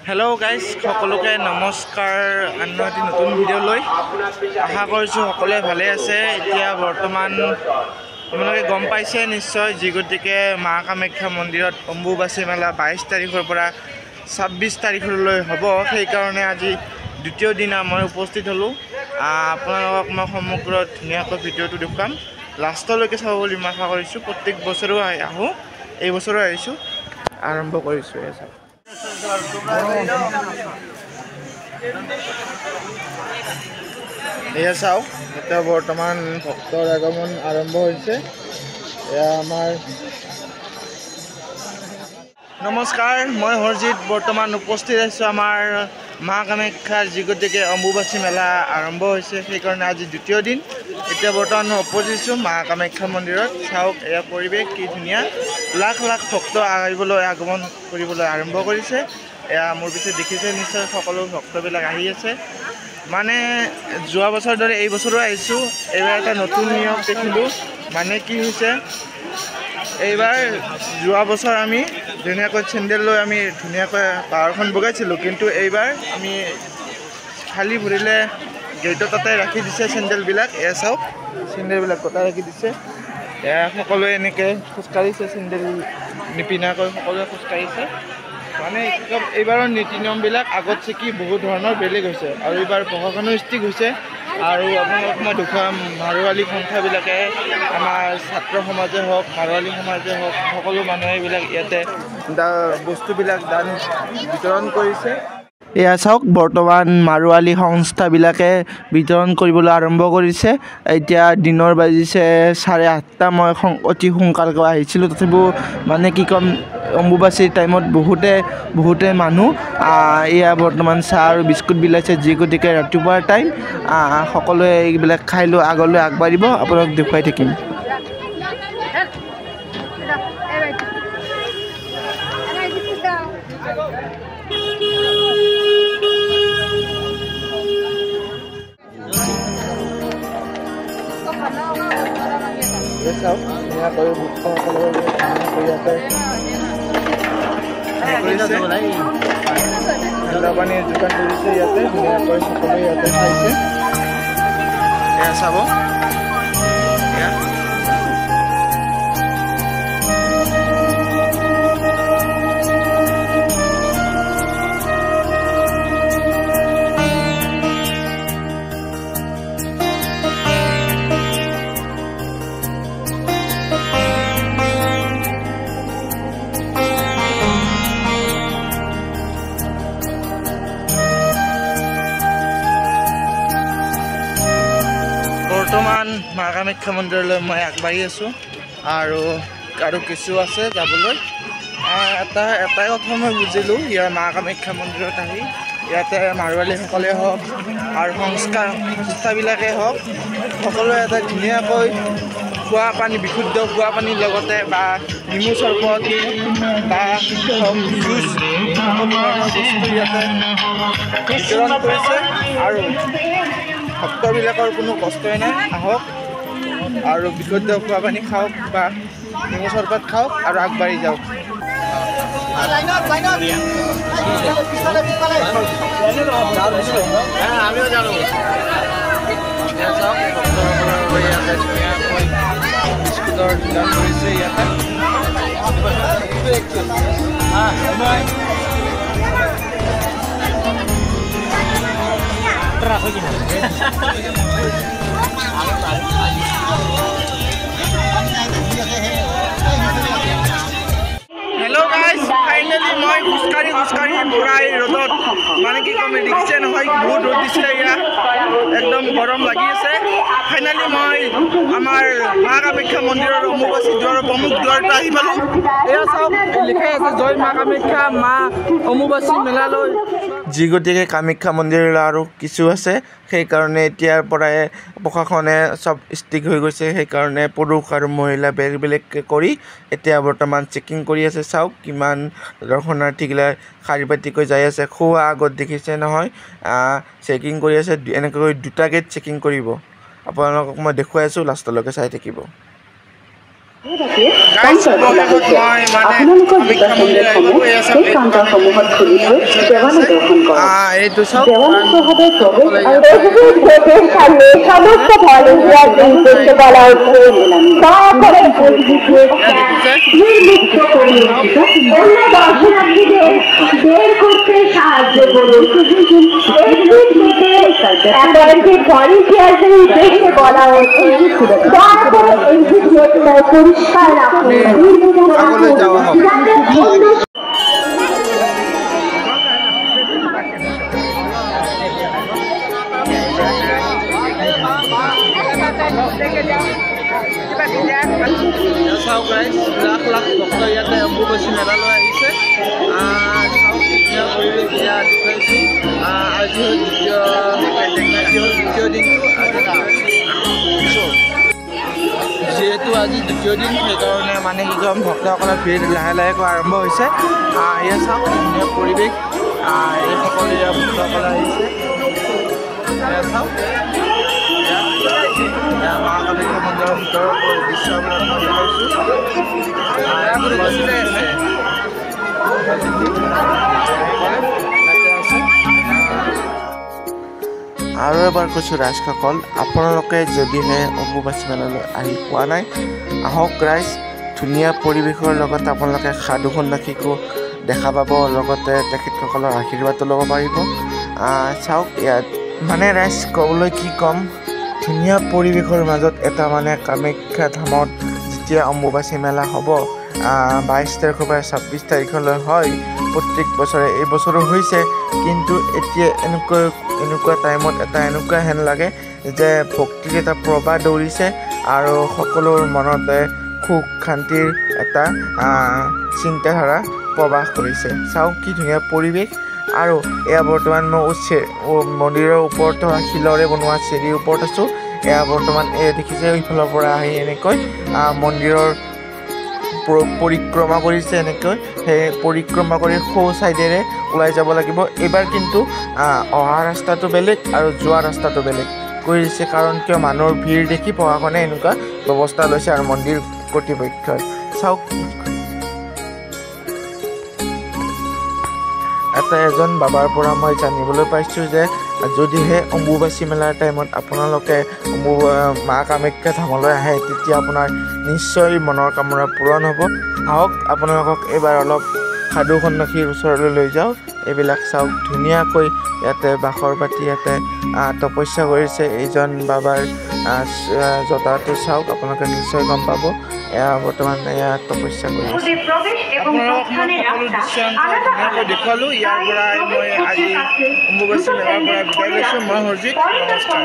Hello guys সকলোকে নমস্কাৰ আন এটি নতুন ভিডিঅ'লৈ আশা কৰিছোঁ সকলোৱে ভালে আছে। এতিয়া বৰ্তমান আপোনালোকে গম পাইছে নিশ্চয় যি গতিকে মা কামাখ্যা মন্দিৰত অম্বুবাচী মেলা 22 তাৰিখৰ পৰা 26 তাৰিখলৈ হ'ব। সেইকাৰণে আজি দ্বিতীয় দিনা মই উপস্থিত হ'লোঁ। আপোনালোকক মই সমগ্ৰ ধুনীয়াকৈ ভিডিঅ'টো দেখুৱাম, লাষ্টলৈকে চাব বুলি মই আশা কৰিছোঁ। প্ৰত্যেক বছৰো আহোঁ, এই বছৰো আহিছোঁ, আৰম্ভ কৰিছোঁ। এয়া চাওক, এতিয়া বৰ্তমান ভক্তৰ আগমন আৰম্ভ হৈছে। এয়া আমাৰ নমস্কাৰ, মই হৰজিত বৰ্তমান উপস্থিত আছোঁ আমাৰ মা কামাখ্যাৰ যি গতিকে অম্বুবাচী মেলা আৰম্ভ হৈছে। সেইকাৰণে আজি দ্বিতীয় দিন। এতিয়া বৰ্তমান মই উপস্থিত মা কামাখ্যা মন্দিৰত। চাওক এয়া পৰিৱেশ কি ধুনীয়া, লাখ লাখ ভক্ত আগমন কৰিবলৈ আৰম্ভ কৰিছে। এয়া মোৰ পিছত দেখিছে নিশ্চয়, সকলো ভক্তবিলাক আহি আছে। মানে যোৱা বছৰ দৰে এই বছৰো আহিছোঁ। এইবাৰ এটা নতুন নিয়ম দেখিলোঁ। মানে কি হৈছে, এইবাৰ যোৱা বছৰ আমি ধুনীয়াকৈ চেণ্ডেল লৈ আমি ধুনীয়াকৈ পাহাৰখন বগাইছিলোঁ, কিন্তু এইবাৰ আমি খালী ভৰিলে গেটৰ তাতে ৰাখি দিছে চেণ্ডেলবিলাক। এয়া চাওক, চেণ্ডেলবিলাক কটাই ৰাখি দিছে। এয়া সকলোৱে এনেকৈ খোজকাঢ়িছে, চেণ্ডেল নিপিন্ধাকৈ সকলোৱে খোজকাঢ়িছে। মানে এইবাৰৰ নীতি নিয়মবিলাক আগত কি বহুত ধৰণৰ বেলেগ হৈছে, আৰু এইবাৰ প্ৰশাসনো ষ্ট্ৰিক হৈছে। আৰু আপোনালোকক মই দেখুৱাম, মাৰোৱালী সন্থাবিলাকে, আমাৰ ছাত্ৰ সমাজে হওক, মাৰোৱালী সমাজে হওক, সকলো মানুহে এইবিলাক ইয়াতে বস্তুবিলাক দান বিতৰণ কৰিছে। এয়া চাওক, বৰ্তমান মাৰোৱালী সংস্থাবিলাকে বিতৰণ কৰিবলৈ আৰম্ভ কৰিছে। এতিয়া দিনৰ বাজিছে 8:30। মই অতি সোনকালকৈ আহিছিলোঁ, তথাপিও মানে কি ক'ম, অম্বুবাচীৰ টাইমত বহুতে মানুহ। এয়া বৰ্তমান চাহ আৰু বিস্কুট বিলাইছে, যি গতিকে ৰাতিপুৱাৰ টাইম। সকলোৱে এইবিলাক খাই লৈ আগলৈ আগবাঢ়িব, আপোনাক দেখুৱাই থাকিম। চাওক, ধুনীয়াকৈ ভক্তসকলৰ ঠাণ্ডা পানীৰ যোগান ধৰিছে ইয়াতে, ধুনীয়াকৈ সকলোৱে ইয়াতে খাইছে। এয়া চাব, বৰ্তমান মা কামাখ্যা মন্দিৰলৈ মই আগবাঢ়ি আছোঁ, আৰু কিছু আছে যাবলৈ। এটাই কথা মই বুজিলোঁ, ইয়াৰ মা কামাখ্যা মন্দিৰত আহি ইয়াতে মাৰোৱালীসকলে হওক আৰু সংস্থাবিলাকে হওক, সকলোৱে এটা ধুনীয়াকৈ খোৱা পানী, বিশুদ্ধ খোৱা পানীৰ লগতে বা নেমু চৰবত বা জুচ, সকলো ধৰণৰ বস্তু ইয়াতে বিতৰণ কৰিছে। আৰু ভক্তবিলাকৰ কোনো কষ্টই নাই, আহক আৰু বিশুদ্ধ খোৱা পানী খাওক বা নেমু চৰবত খাওক আৰু আগবাঢ়ি যাওক। আমিও জানো বিস্কুটৰ যোগান কৰিছে ইয়াতে। হেল্ল' গাইজ, ফাইনেলি মই খোজকাঢ়ি পুৰা এই ৰ'দত, মানে কি ক'ম, দেখিছে নহয় বহুত ৰ'দ দিছে, ইয়াত একদম গৰম লাগি আছে। ফাইনেলি মই আমাৰ মা কামাখ্যা মন্দিৰৰ অম্বুবাচী দ্বাৰৰ প্ৰমুখ দ্বাৰটো আহি পালোঁ। এয়া চাওক, লিখাই আছে জয় মা কামাখ্যা, মা অম্বুবাচী মেলালৈ। যি গতিকে কামাখ্যা মন্দিৰলৈ আৰু কিছু আছে, সেইকাৰণে এতিয়াৰ পৰাই প্ৰশাসনে চব ষ্ট্ৰিক হৈ গৈছে। সেইকাৰণে পুৰুষ আৰু মহিলা বেলেগকৈ কৰি এতিয়া বৰ্তমান চেকিং কৰি আছে। চাওক কিমান দৰ্শনাৰ্থীগিলাক শাৰী পাতিকৈ যাই আছে। খোৱা আগত দেখিছে নহয়, চেকিং কৰি আছে। এনেকৈ 2টা গেট চেকিং কৰিব। আপোনালোকক মই দেখুৱাই আছোঁ, লাষ্টলৈকে চাই থাকিব। আপোনালোকৰ বিকাশসমূহ সেই কাউণ্টাৰসমূহত খুলি থৈ দেৱালয় দৰ্শন কৰক। দেৱালয় প্ৰভাৱে সমস্ত ভলেন্টিয়ার উদ্দেশ্যে বলা হচ্ছে দয়া করে নির্মিত পরিবেশিত অন্য দর্শনার্থীদের বের করতে সাহায্য করুন। ভলেন্টিয়ারদের উদ্দেশ্যে বলা হচ্ছে দয়া করে এক্সিট গেট পরিষ্কার রাখুন। চাওক গাইজ লাখ লাখ ভক্ত ইয়াতে অম্বুবাচী মেলালৈ আহিছে। পৰিৱেশ এয়া দেখুৱাইছোঁ। আজি হ'ল দ্বিতীয় দিনটো। যিহেতু আজি দ্বিতীয় দিন সেইকাৰণে মানে কিজন ভক্তসকলৰ ভিৰ লাহে লাহেকৈ আৰম্ভ হৈছে। এয়া চাওক ধুনীয়া পৰিৱেশ। এইসকল এয়া ভক্তসকল আহিছে। এয়া চাওক মা কামাখ্যা মন্দিৰৰ ভিতৰৰ দৃশ্যবিলাক মই দেখাইছোঁ। আৰু এবাৰ কৈছোঁ ৰাইজসকল, আপোনালোকে যদিহে অম্বুবাচী মেলালৈ আহি পোৱা নাই, আহক ৰাইজ। ধুনীয়া পৰিৱেশৰ লগত আপোনালোকে সাধু সন্ন্যাসীকো দেখা পাব, লগতে তেখেতসকলৰ আশীৰ্বাদো ল'ব পাৰিব। চাওক ইয়াত মানে ৰাইজ ক'বলৈ কি ক'ম, ধুনীয়া পৰিৱেশৰ মাজত এটা মানে কামাখ্যা ধামত যেতিয়া অম্বুবাচী মেলা হ'ব 22 তাৰিখৰ পৰা 26 তাৰিখলৈ হয় প্ৰত্যেক বছৰে। এই বছৰো হৈছে, কিন্তু এতিয়া এনেকুৱা টাইমত এটা এনেকুৱা হেন লাগে যে ভক্তিৰ এটা প্ৰবাহ দৌৰিছে আৰু সকলোৰ মনতে সুখ শান্তিৰ এটা চিন্তাধাৰা প্ৰৱাহ কৰিছে। চাওক কি ধুনীয়া পৰিৱেশ। আৰু এয়া বৰ্তমান মই মন্দিৰৰ ওপৰত থকা শিলৰে বনোৱা চিৰিৰ ওপৰত আছোঁ। এয়া বৰ্তমান দেখিছে ইফালৰ পৰা আহি এনেকৈ মন্দিৰৰ পৰিক্ৰমা কৰিছে। এনেকৈ সেই পৰিক্ৰমা কৰি সোঁ ছাইডেৰে ওলাই যাব লাগিব। এইবাৰ কিন্তু অহা ৰাস্তাটো বেলেগ আৰু যোৱা ৰাস্তাটো বেলেগ কৰিছে, কাৰণ কিয় মানুহৰ ভিৰ দেখি প্ৰশাসনে এনেকুৱা ব্যৱস্থা লৈছে আৰু মন্দিৰ কৰ্তৃপক্ষই। চাওক এজন বাবাৰ পৰা মই জানিবলৈ পাইছোঁ যে যদিহে অম্বুবাচী মেলাৰ টাইমত আপোনালোকে মা কামাখ্যা ধামলৈ আহে, তেতিয়া আপোনাৰ নিশ্চয় মনৰ কামনা পূৰণ হ'ব। আহক আপোনালোকক এইবাৰ অলপ সাধু সন্ন্যাসীৰ ওচৰলৈ লৈ যাওঁ। এইবিলাক চাওক ধুনীয়াকৈ ইয়াতে বাখৰ পাতি ইয়াতে তপস্যা কৰিছে। এইজন বাবাৰ জটাটো চাওক, আপোনালোকে নিশ্চয় গম পাব। এয়া বৰ্তমান এয়া তপস্যা কৰি আছে। আপোনালোকক মই সকলো দৃশ্যাঞ্চল ধুনীয়াকৈ দেখুৱালোঁ। ইয়াৰ পৰাই মই আজি অম্বুবাচী মেলাৰ পৰা বিদায় লৈছোঁ। মই হৰজিত, নমস্কাৰ।